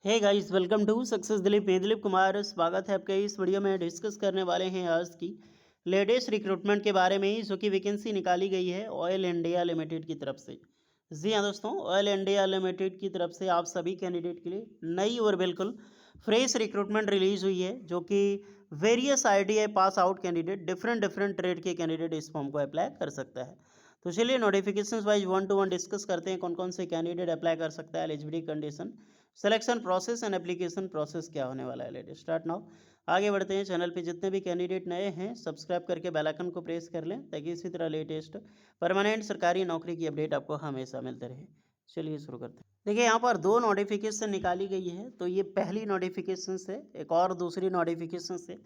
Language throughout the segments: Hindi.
Hey guys, welcome to success Dilip. मैं दिलीप कुमार, स्वागत है आपका। इस वीडियो में डिस्कस करने वाले हैं आज की लेटेस्ट रिक्रूटमेंट के बारे में, जो कि वैकेंसी निकाली गई है ऑयल इंडिया लिमिटेड की तरफ से। जी हाँ दोस्तों, ऑयल इंडिया लिमिटेड की तरफ से आप सभी कैंडिडेट के लिए नई और बिल्कुल फ्रेश रिक्रूटमेंट रिलीज हुई है, जो कि various ITI pass out candidate, different different trade के कैंडिडेट इस फॉर्म को अप्लाई कर सकता है। तो चलिए नोटिफिकेशन वाइज 1 to 1 डिस्कस करते हैं कौन कौन से कैंडिडेट अप्लाई कर सकता है, eligibility condition, selection process and application process क्या होने वाला है। Let start now. आगे बढ़ते हैं। चैनल पे जितने भी कैंडिडेट नए हैं, सब्सक्राइब करके बेल आइकन को प्रेस कर लें, ताकि इसी तरह लेटेस्ट परमानेंट सरकारी नौकरी की अपडेट आपको हमेशा मिलते रहे। चलिए शुरू करते हैं। देखिए, यहाँ पर दो नोटिफिकेशन निकाली गई है। तो ये पहली नोटिफिकेशन से एक और दूसरी नोटिफिकेशन से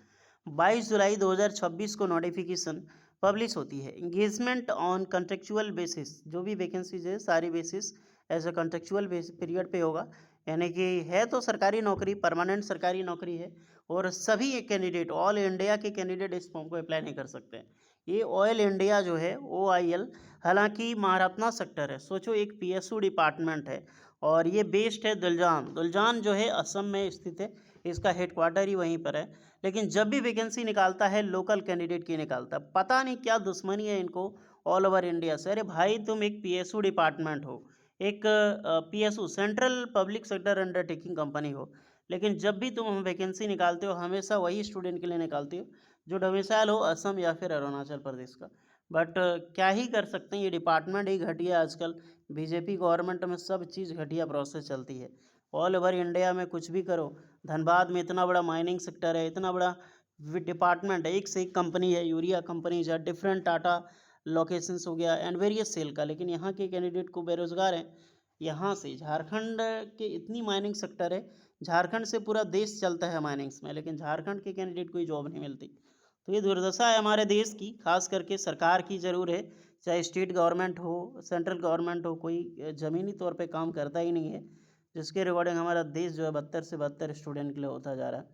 22 जुलाई 2026 को नोटिफिकेशन पब्लिश होती है। इंगेजमेंट ऑन कॉन्ट्रेक्चुअल बेसिस, जो भी वैकेंसीज है सारी basis as a contractual period पे होगा। यानी कि है तो सरकारी नौकरी, परमानेंट सरकारी नौकरी है। और सभी कैंडिडेट, ऑल इंडिया के कैंडिडेट इस फॉर्म को अप्लाई नहीं कर सकते हैं। ये ऑयल इंडिया जो है, OIL, हालांकि महारत्ना सेक्टर है। सोचो, एक PSU डिपार्टमेंट है और ये बेस्ड है दुलजान। दुलजान जो है असम में स्थित है, इसका हेडक्वार्टर ही वहीं पर है। लेकिन जब भी वैकेंसी निकालता है, लोकल कैंडिडेट की निकालता है। पता नहीं क्या दुश्मनी है इनको ऑल ओवर इंडिया से। अरे भाई, तुम एक PSU डिपार्टमेंट हो, एक PSU central public sector undertaking company हो, लेकिन जब भी तुम वैकेंसी निकालते हो, हमेशा वही स्टूडेंट के लिए निकालते हो जो डोमिसाइल हो असम या फिर अरुणाचल प्रदेश का। बट क्या ही कर सकते हैं, ये डिपार्टमेंट ही घटिया। आजकल बीजेपी गवर्नमेंट में सब चीज़ घटिया प्रोसेस चलती है। ऑल ओवर इंडिया में कुछ भी करो। धनबाद में इतना बड़ा माइनिंग सेक्टर है, इतना बड़ा डिपार्टमेंट है, एक से एक कंपनी है, यूरिया कंपनी या डिफरेंट टाटा लोकेशंस हो गया एंड वेरियस सेल का। लेकिन यहाँ के कैंडिडेट को बेरोजगार हैं। यहाँ से झारखंड के इतनी माइनिंग सेक्टर है, झारखंड से पूरा देश चलता है माइनिंग्स में, लेकिन झारखंड के कैंडिडेट को जॉब नहीं मिलती। तो ये दुर्दशा है हमारे देश की, खास करके सरकार की ज़रूर है। चाहे स्टेट गवर्नमेंट हो, सेंट्रल गवर्नमेंट हो, कोई ज़मीनी तौर पे काम करता ही नहीं है, जिसके रिगार्डिंग हमारा देश जो है बदतर से बदतर स्टूडेंट के लिए होता जा रहा है।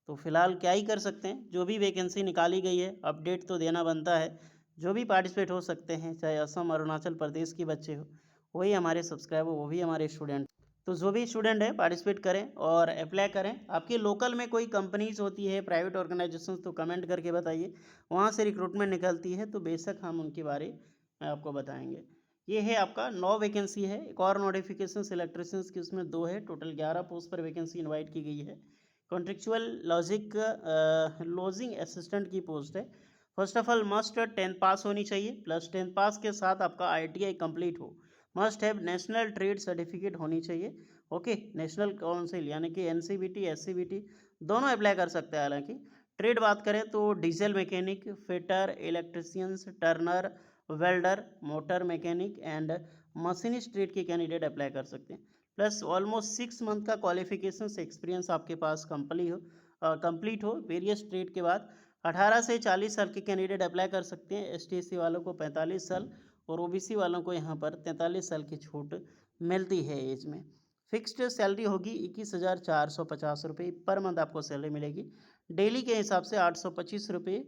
तो फिलहाल क्या ही कर सकते हैं, जो भी वैकेंसी निकाली गई है अपडेट तो देना बनता है। जो भी पार्टिसिपेट हो सकते हैं, चाहे असम अरुणाचल प्रदेश के बच्चे हो, वही हमारे सब्सक्राइबर, वो भी हमारे स्टूडेंट। तो जो भी स्टूडेंट है पार्टिसिपेट करें और अप्लाई करें। आपके लोकल में कोई कंपनीज होती है, प्राइवेट ऑर्गेनाइजेशंस, तो कमेंट करके बताइए, वहाँ से रिक्रूटमेंट निकलती है तो बेशक हम उनके बारे में आपको बताएंगे। ये है आपका 9 वैकेंसी है। एक और नोटिफिकेशन इलेक्ट्रिशियंस की, उसमें 2 है, टोटल 11 पोस्ट पर वैकेंसी इन्वाइट की गई है। कॉन्ट्रेक्चुअल लॉजिंग असिस्टेंट की पोस्ट है। First of all must 10th पास होनी चाहिए, प्लस 10th पास के साथ आपका ITI कंप्लीट हो। Must have national trade certificate होनी चाहिए। ओके, नेशनल काउंसिल यानी कि NCBT SCBT दोनों अप्लाई कर सकते हैं। हालांकि ट्रेड बात करें तो diesel mechanic, fitter, electricians, Turner, welder, motor mechanic and machinist trade के कैंडिडेट अप्लाई कर सकते हैं। प्लस ऑलमोस्ट 6 मंथ का क्वालिफिकेशन से एक्सपीरियंस आपके पास कंप्लीट हो वेरियस ट्रेड के बाद। 18 से 40 साल के कैंडिडेट अप्लाई कर सकते हैं। ST/SC वालों को 45 साल और OBC वालों को यहाँ पर 43 साल की छूट मिलती है एज में। फिक्स्ड सैलरी होगी 21,450 रुपये पर मंथ आपको सैलरी मिलेगी। डेली के हिसाब से 825 रुपये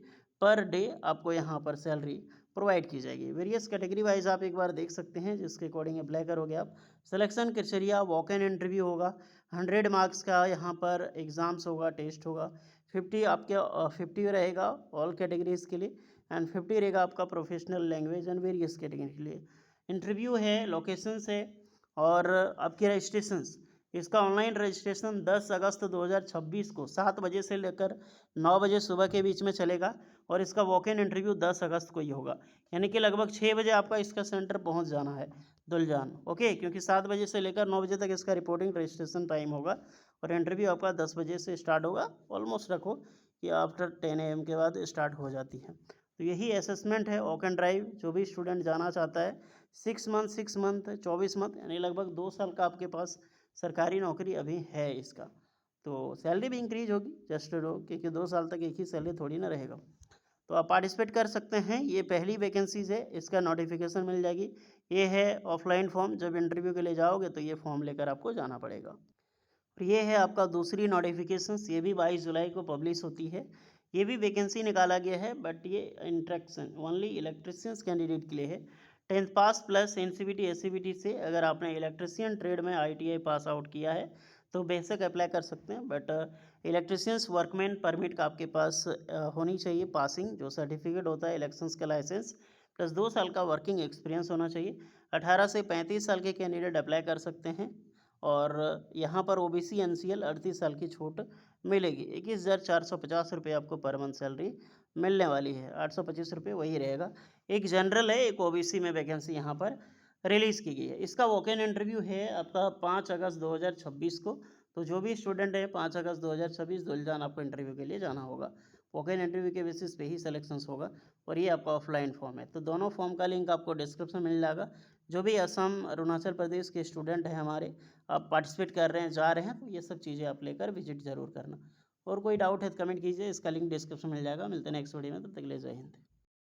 पर डे आपको यहाँ पर सैलरी प्रोवाइड की जाएगी। वेरियस कैटेगरी वाइज आप एक बार देख सकते हैं, जिसके अकॉर्डिंग अप्लाई करोगे आप। Selection criteria walk in interview होगा। 100 मार्क्स का यहाँ पर एग्ज़ाम्स होगा, टेस्ट होगा। 50 आपके 50 रहेगा ऑल कैटेगरीज के लिए एंड 50 रहेगा आपका professional language and various category के लिए। इंटरव्यू है, लोकेशंस है और आपके रजिस्ट्रेशंस। इसका ऑनलाइन रजिस्ट्रेशन 10 अगस्त 2026 को 7 बजे से लेकर 9 बजे सुबह के बीच में चलेगा और इसका वॉक इन इंटरव्यू 10 अगस्त को ही होगा। यानी कि लगभग 6 बजे आपका इसका सेंटर पहुंच जाना है दुलजान। ओके, क्योंकि 7 बजे से लेकर 9 बजे तक इसका रिपोर्टिंग रजिस्ट्रेशन टाइम होगा और इंटरव्यू आपका 10 बजे से स्टार्ट होगा। ऑलमोस्ट रखो कि आफ्टर 10 AM के बाद स्टार्ट हो जाती है। तो यही असेसमेंट है, वॉक एंड ड्राइव। जो भी स्टूडेंट जाना चाहता है, 6 मंथ 24 मंथ यानी लगभग 2 साल का आपके पास सरकारी नौकरी अभी है इसका। तो सैलरी भी इंक्रीज होगी, जस्ट रो, क्योंकि 2 साल तक एक ही सैलरी थोड़ी ना रहेगा। तो आप पार्टिसिपेट कर सकते हैं। ये पहली वैकेंसीज है, इसका नोटिफिकेशन मिल जाएगी। ये है ऑफलाइन फॉर्म, जब इंटरव्यू के लिए जाओगे तो ये फॉर्म लेकर आपको जाना पड़ेगा। और ये है आपका दूसरी नोटिफिकेशन, ये भी 22 जुलाई को पब्लिश होती है। ये भी वैकेंसी निकाला गया है, बट ये इंट्रैक्शन ओनली इलेक्ट्रिशियंस कैंडिडेट के लिए है। 10th पास प्लस NCBT SCBT से अगर आपने इलेक्ट्रिशियन ट्रेड में ITI पास आउट किया है तो बेशक अप्लाई कर सकते हैं, बट इलेक्ट्रिशियंस वर्कमैन परमिट का आपके पास होनी चाहिए पासिंग, जो सर्टिफिकेट होता है इलेक्शंस का लाइसेंस, प्लस 2 साल का वर्किंग एक्सपीरियंस होना चाहिए। 18 से 35 साल के कैंडिडेट अप्लाई कर सकते हैं और यहाँ पर ओबीसी एनसीएल 38 साल की छूट मिलेगी। 21,450 रुपये आपको पर मंथ सैलरी मिलने वाली है, 825 रुपये वही रहेगा। एक जनरल है, एक ओबीसी में वैकेंसी यहाँ पर रिलीज़ की गई है। इसका वॉक इन इंटरव्यू है आपका 5 अगस्त 2026 को। तो जो भी स्टूडेंट है 5 अगस्त 2026 दुलजान आपको इंटरव्यू के लिए जाना होगा। वॉक इन इंटरव्यू के बेसिस पे ही सिलेक्शंस होगा और ये आपका ऑफलाइन फॉर्म है। तो दोनों फॉर्म का लिंक आपको डिस्क्रिप्शन में मिल जाएगा। जो भी असम, अरुणाचल प्रदेश के स्टूडेंट हैं हमारे, आप पार्टिसिपेट कर रहे हैं, जा रहे हैं, तो ये सब चीज़ें आप लेकर विजिट ज़रूर करना। और कोई डाउट है तो कमेंट कीजिए, इसका लिंक डिस्क्रिप्शन में मिल जाएगा। मिलते हैं नेक्स्ट वीडियो में, तब तक के लिए जय हिंद।